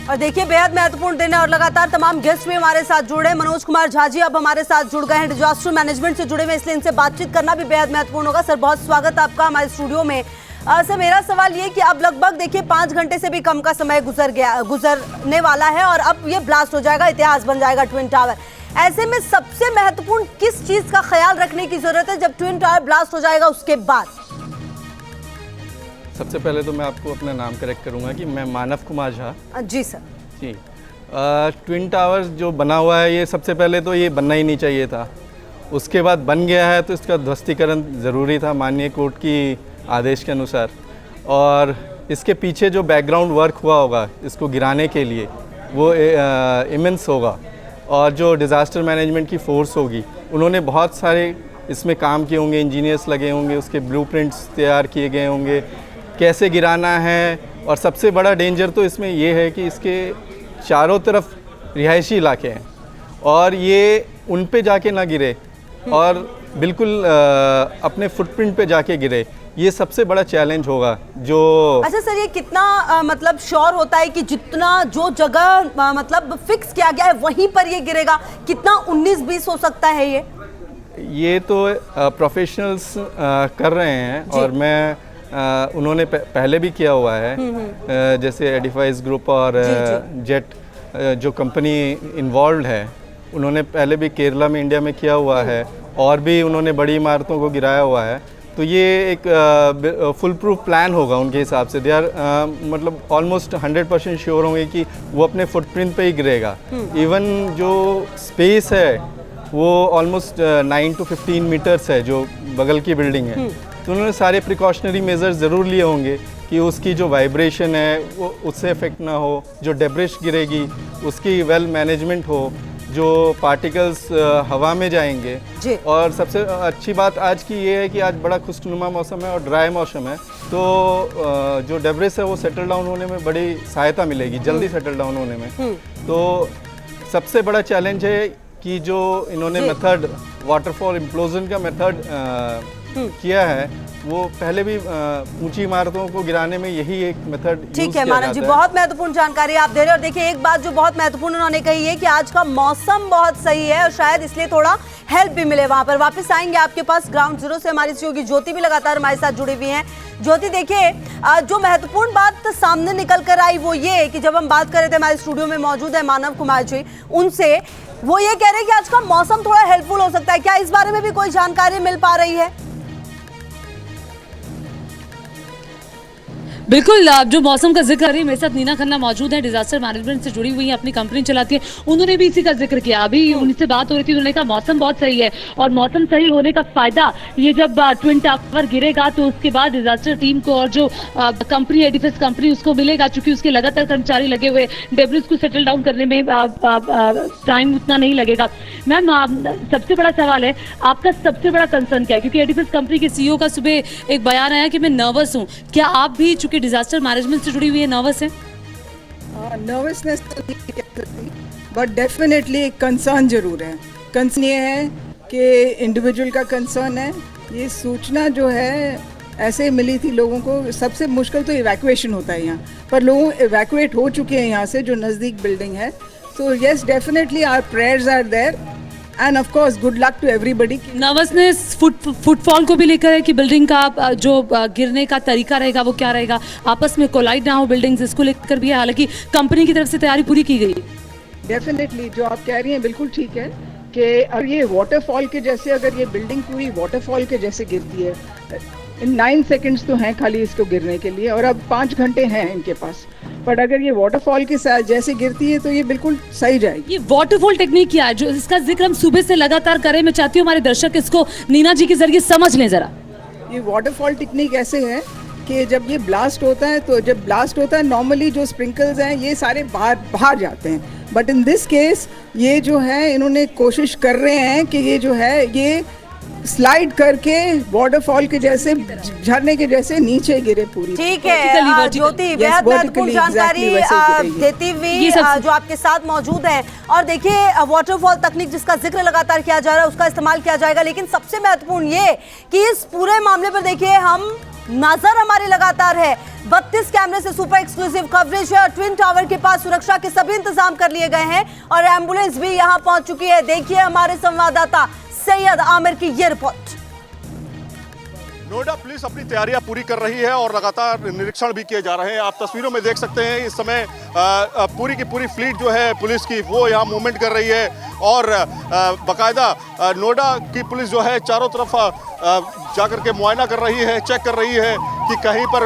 और देखिए बेहद महत्वपूर्ण दिन है और लगातार तमाम गेस्ट भी हमारे साथ जुड़े हैं। मनोज कुमार झा जी अब हमारे साथ जुड़ गए हैं, डिजास्टर मैनेजमेंट से जुड़े हुए, इसलिए इनसे बातचीत करना भी बेहद महत्वपूर्ण होगा। सर बहुत स्वागत आपका हमारे स्टूडियो में। सर मेरा सवाल ये कि अब लगभग देखिए 5 घंटे से भी कम का समय गुजरने वाला है और अब ये ब्लास्ट हो जाएगा, इतिहास बन जाएगा ट्विन टावर। ऐसे में सबसे महत्वपूर्ण किस चीज का ख्याल रखने की जरूरत है जब ट्विन टावर ब्लास्ट हो जाएगा उसके बाद? सबसे पहले तो मैं आपको अपना नाम करेक्ट करूंगा कि मैं मानव कुमार झा। जी सर जी। ट्विन टावर जो बना हुआ है ये सबसे पहले तो ये बनना ही नहीं चाहिए था, उसके बाद बन गया है तो इसका ध्वस्तीकरण ज़रूरी था माननीय कोर्ट की आदेश के अनुसार। और इसके पीछे जो बैकग्राउंड वर्क हुआ होगा इसको गिराने के लिए वो इमेंस होगा, और जो डिज़ास्टर मैनेजमेंट की फोर्स होगी उन्होंने बहुत सारे इसमें काम किए होंगे, इंजीनियर्स लगे होंगे, उसके ब्लूप्रिंट्स तैयार किए गए होंगे कैसे गिराना है। और सबसे बड़ा डेंजर तो इसमें ये है कि इसके चारों तरफ रिहायशी इलाके हैं और ये उन पे जाके ना गिरे और बिल्कुल अपने फुटप्रिंट पे जाके गिरे, ये सबसे बड़ा चैलेंज होगा जो। अच्छा सर ये कितना मतलब श्योर होता है कि जितना जो जगह मतलब फिक्स किया गया है वहीं पर ये गिरेगा? कितना 19-20 हो सकता है ये तो प्रोफेशनल्स कर रहे हैं और मैं उन्होंने पहले भी किया हुआ है, जैसे एडिफाइस ग्रुप और जेट जो कंपनी इन्वॉल्व है उन्होंने पहले भी केरला में, इंडिया में किया हुआ है और भी उन्होंने बड़ी इमारतों को गिराया हुआ है। तो ये एक फुल प्रूफ प्लान होगा उनके हिसाब से। दे आर मतलब ऑलमोस्ट 100% श्योर होंगे कि वो अपने फुटप्रिंट पे ही गिरेगा। इवन जो स्पेस है वो ऑलमोस्ट 9 to 15 मीटर्स है जो बगल की बिल्डिंग है, तो उन्होंने सारे प्रिकॉशनरी मेजर्स ज़रूर लिए होंगे कि उसकी जो वाइब्रेशन है वो उससे इफेक्ट ना हो, जो डेब्रिश गिरेगी उसकी वेल मैनेजमेंट हो, जो पार्टिकल्स हवा में जाएंगे। और सबसे अच्छी बात आज की ये है कि आज बड़ा खुशनुमा मौसम है और ड्राई मौसम है, तो जो डेब्रिस है वो सेटल डाउन होने में बड़ी सहायता मिलेगी, जल्दी सेटल डाउन होने में। तो सबसे बड़ा चैलेंज है कि जो इन्होंने मेथड वाटरफॉल इम्प्लोजन का मेथड किया है वो पहले भी ऊंची इमारतों को गिराने में यही एक मेथड। ठीक है मानव जी, बहुत महत्वपूर्ण जानकारी आप दे रहे हैं। और देखिए एक बात जो बहुत महत्वपूर्ण उन्होंने कही है कि आज का मौसम बहुत सही है और शायद इसलिए थोड़ा हेल्प भी मिले वहां पर। वापस आएंगे आपके पास ग्राउंड जीरो से, हमारी सहयोगी ज्योति भी लगातार हमारे साथ जुड़ी हुई है। ज्योति देखिए जो महत्वपूर्ण बात सामने निकल कर आई वो ये कि जब हम बात कर रहे थे, हमारे स्टूडियो में मौजूद है मानव कुमार जी, उनसे वो ये कह रहे हैं कि आज का मौसम थोड़ा हेल्पफुल हो सकता है। क्या इस बारे में भी कोई जानकारी मिल पा रही है? बिल्कुल, जो मौसम का जिक्र है, मेरे साथ नीना खन्ना मौजूद है, डिजास्टर मैनेजमेंट से जुड़ी हुई है, अपनी कंपनी चलाती है। उन्होंने भी इसी का जिक्र किया, अभी उनसे बात हो रही थी, उन्होंने कहा मौसम बहुत सही है और मौसम सही होने का फायदा ये जब ट्विन टावर गिरेगा तो उसके बाद डिजास्टर टीम को और जो कंपनी एडिफिस कंपनी उसको मिलेगा, चूंकि उसके लगातार कर्मचारी लगे हुए, डेब्रिस को सेटल डाउन करने में टाइम उतना नहीं लगेगा। मैम सबसे बड़ा सवाल है, आपका सबसे बड़ा कंसर्न क्या है? क्योंकि एडिफिस कंपनी के सीईओ का सुबह एक बयान आया कि मैं नर्वस हूँ, क्या आप भी चूंकि डिजास्टर मैनेजमेंट से जुड़ी हुई है नर्वस है? नर्वसनेस तो नहीं कह सकती, बट डेफिनेटली एक कंसर्न जरूर है। कंसर्न ये है कि इंडिविजुअल का कंसर्न है। ये सूचना जो है ऐसे मिली थी लोगों को, सबसे मुश्किल तो इवैक्यूएशन होता है यहाँ पर, लोग इवैक्यूएट हो चुके हैं यहाँ से जो नज़दीक बिल्डिंग है। तो yes definitely our prayers are there and of course good luck to everybody. Nervousness footfall को भी लेकर है कि बिल्डिंग का जो गिरने का तरीका रहेगा वो क्या रहेगा, आपस में कोलाइड ना हो बिल्डिंग्स, इसको लेकर भी है। हालांकि कंपनी की तरफ से तैयारी पूरी की गई। डेफिनेटली जो आप कह रही हैं बिल्कुल ठीक है कि अगर ये वाटरफॉल के जैसे, अगर ये बिल्डिंग पूरी वाटरफॉल के जैसे गिरती है, इन 9 सेकेंड्स तो हैं खाली इसको गिरने के लिए और अब 5 घंटे हैं इनके पास, बट अगर ये वाटरफॉल के साथ जैसे गिरती है तो ये बिल्कुल सही जाएगी। ये वाटरफॉल टेक्निक क्या है जो इसका जिक्र हम सुबह से लगातार करें? मैं चाहती हूँ हमारे दर्शक इसको नीना जी के जरिए समझ लें जरा। ये वाटरफॉल टेक्निक ऐसे है कि जब ये ब्लास्ट होता है तो जब ब्लास्ट होता है नॉर्मली जो स्प्रिंकल्स हैं ये सारे बाहर जाते हैं, बट इन दिस केस ये जो है इन्होंने कोशिश कर रहे हैं कि ये जो है ये स्लाइड करके वाटरफॉल के जैसे, झरने के जैसे नीचे गिरे पूरी। ठीक है ज्योति, बेहद महत्वपूर्ण जानकारी देती हुई जो आपके साथ मौजूद है। और देखिए वाटरफॉल तकनीक जिसका जिक्र लगातार किया जा रहा है उसका इस्तेमाल किया जाएगा, लेकिन सबसे महत्वपूर्ण ये कि इस पूरे मामले पर देखिए हम नजर हमारी लगातार है। 32 कैमरे से सुपर एक्सक्लूसिव कवरेज है और ट्विन टावर के पास सुरक्षा के सभी इंतजाम कर लिए गए हैं और एम्बुलेंस भी यहां पहुंच चुकी है। देखिए हमारे संवाददाता सैयद आमिर की ये रिपोर्ट। नोएडा पुलिस अपनी तैयारियां पूरी कर रही है और लगातार निरीक्षण भी किए जा रहे हैं। आप तस्वीरों में देख सकते हैं इस समय पूरी की पूरी फ्लीट जो है पुलिस की वो यहाँ मूवमेंट कर रही है और बाकायदा नोएडा की पुलिस जो है चारों तरफ जाकर के मुआयना कर रही है, चेक कर रही है कि कहीं पर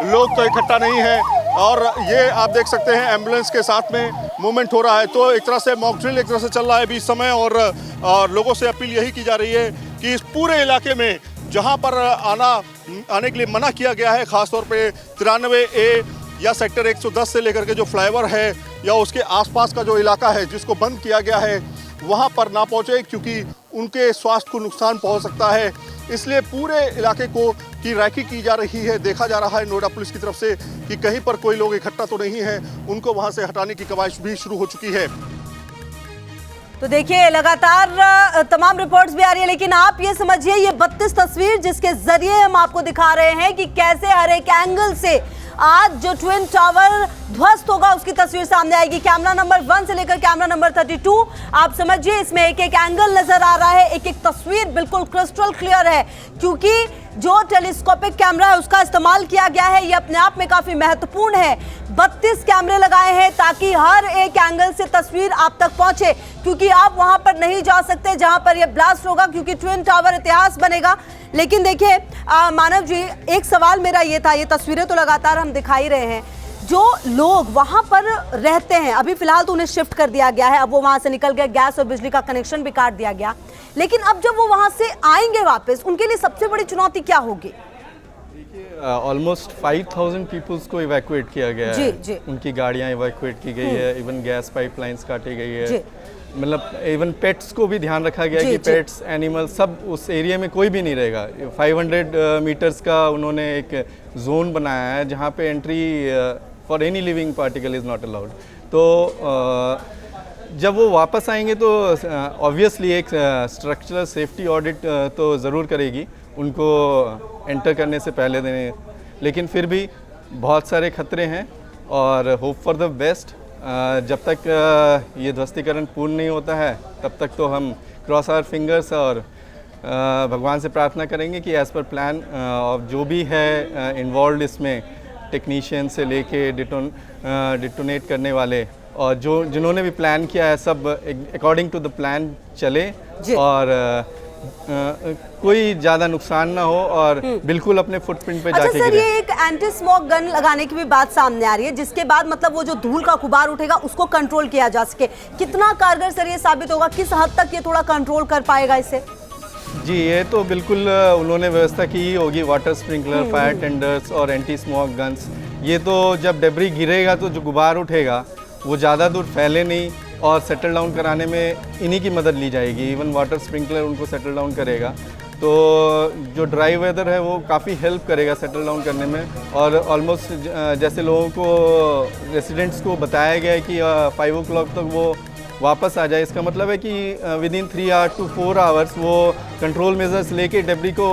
लोग तो इकट्ठा नहीं है। और ये आप देख सकते हैं एम्बुलेंस के साथ में मूवमेंट हो रहा है। तो एक तरह से मॉक ड्रिल एक तरह से चल रहा है अभी इस समय और लोगों से अपील यही की जा रही है कि इस पूरे इलाके में जहां पर आने के लिए मना किया गया है, खासतौर पे 93A या सेक्टर 110 से लेकर के जो फ्लाईओवर है या उसके आसपास का जो इलाका है जिसको बंद किया गया है वहां पर ना पहुंचे, क्योंकि उनके स्वास्थ्य को नुकसान पहुंच सकता है। इसलिए पूरे इलाके को की रैकी की जा रही है। देखा जा रहा है नोएडा पुलिस की तरफ से कि कहीं पर कोई लोग इकट्ठा तो नहीं है, उनको वहां से हटाने की कवायद भी शुरू हो चुकी है। तो देखिए लगातार तमाम रिपोर्ट्स भी आ रही है, लेकिन आप ये समझिए ये 32 तस्वीर जिसके जरिए हम आपको दिखा रहे हैं कि कैसे हर एक एंगल से आज जो ट्विन टावर ध्वस्त होगा उसकी तस्वीर सामने आएगी। कैमरा नंबर 1 से लेकर कैमरा नंबर 32 आप समझिए इसमें एक एक एंगल नजर आ रहा है, एक एक तस्वीर बिल्कुल क्रिस्टल क्लियर है, क्योंकि जो टेलीस्कोपिक कैमरा है उसका इस्तेमाल किया गया है। ये अपने आप में काफी महत्वपूर्ण है। 32 कैमरे लगाए हैं ताकि हर एक एंगल से तस्वीर आप तक पहुंचे, क्योंकि आप वहां पर नहीं जा सकते जहां पर यह ब्लास्ट होगा, क्योंकि ट्विन टावर इतिहास बनेगा। लेकिन देखिए मानव जी, एक सवाल मेरा ये था, ये तस्वीरें तो लगातार हम दिखाई रहे हैं, जो लोग वहां पर रहते हैं अभी फिलहाल तो उन्हें शिफ्ट कर दिया गया है, अब वो वहां से निकल गए, गैस और बिजली का कनेक्शन भी काट दिया गया, लेकिन अब जब वो वहां से आएंगे वापस उनके लिए सबसे बड़ी चुनौती क्या होगी? ऑलमोस्ट 5000 पीपल्स को इवैक्यूएट किया गया है। जी। उनकी गाड़ियां इवैक्यूएट की गई है, इवन गैस पाइपलाइंस काटी गई है, मतलब इवन पेट्स को भी ध्यान रखा गया है कि पेट्स एनिमल सब उस एरिया में कोई भी नहीं रहेगा। 500 मीटर्स का उन्होंने एक जोन बनाया है जहाँ पे entry for any living particle is not allowed. तो जब वो वापस आएंगे तो ऑब्वियसली एक स्ट्रक्चरल सेफ्टी ऑडिट तो ज़रूर करेगी उनको एंटर करने से पहले देने, लेकिन फिर भी बहुत सारे खतरे हैं और होप फॉर द बेस्ट। जब तक ये ध्वस्तीकरण पूर्ण नहीं होता है तब तक तो हम क्रॉस आवर फिंगर्स और भगवान से प्रार्थना करेंगे कि एज़ पर प्लान और जो भी है इन्वॉल्व इसमें टेक्नीशियन से लेके डिटोनेट करने वाले और जो जिन्होंने भी प्लान किया है सब अकॉर्डिंग टू द प्लान चले और कोई ज़्यादा नुकसान ना हो और बिल्कुल अपने फुटप्रिंट पे जाके सर, ये एक एंटी स्मोक गन लगाने की भी बात सामने आ रही है, जिसके बाद मतलब वो जो धूल का गुबार उठेगा उसको कंट्रोल किया जा सके। कितना कारगर सर ये साबित होगा, किस हद तक ये थोड़ा कंट्रोल कर पाएगा इसे? जी, ये तो बिल्कुल उन्होंने व्यवस्था की ही होगी, वाटर स्प्रिंकलर, फायर टेंडर्स और एंटी स्मोक गन्स। ये तो जब डेब्री गिरेगा तो जो गुबार उठेगा वो ज़्यादा दूर फैले नहीं और सेटल डाउन कराने में इन्हीं की मदद ली जाएगी। इवन वाटर स्प्रिंकलर उनको सेटल डाउन करेगा, तो जो ड्राई वेदर है वो काफ़ी हेल्प करेगा सेटल डाउन करने में। और ऑलमोस्ट जैसे लोगों को रेसिडेंट्स को बताया गया है कि 5 o'clock तक वो वापस आ जाए, इसका मतलब है कि विदिन 3 to 4 hours वो कंट्रोल मेजर्स लेके डेब्री को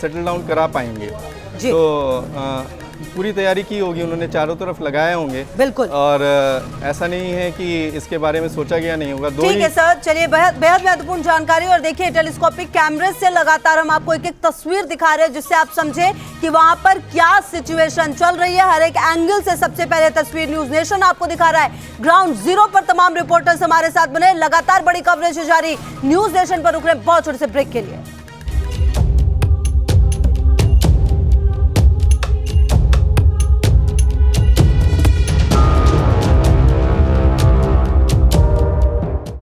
सेटल डाउन करा पाएंगे। तो पूरी तैयारी की होगी उन्होंने, चारों तरफ लगाए होंगे बिल्कुल, और ऐसा नहीं है कि इसके बारे में सोचा गया नहीं होगा। ठीक है सर, चलिए बेहद महत्वपूर्ण जानकारी। और देखिए टेलीस्कोपिक कैमरे से लगातार हम आपको एक एक तस्वीर दिखा रहे हैं जिससे आप समझे कि वहां पर क्या सिचुएशन चल रही है। हर एक एंगल से सबसे पहले तस्वीर न्यूज नेशन आपको दिखा रहा है। ग्राउंड जीरो पर तमाम रिपोर्टर्स हमारे साथ बने, लगातार बड़ी कवरेज जारी। न्यूज नेशन पर रुक रहे बहुत छोटे से ब्रेक के लिए।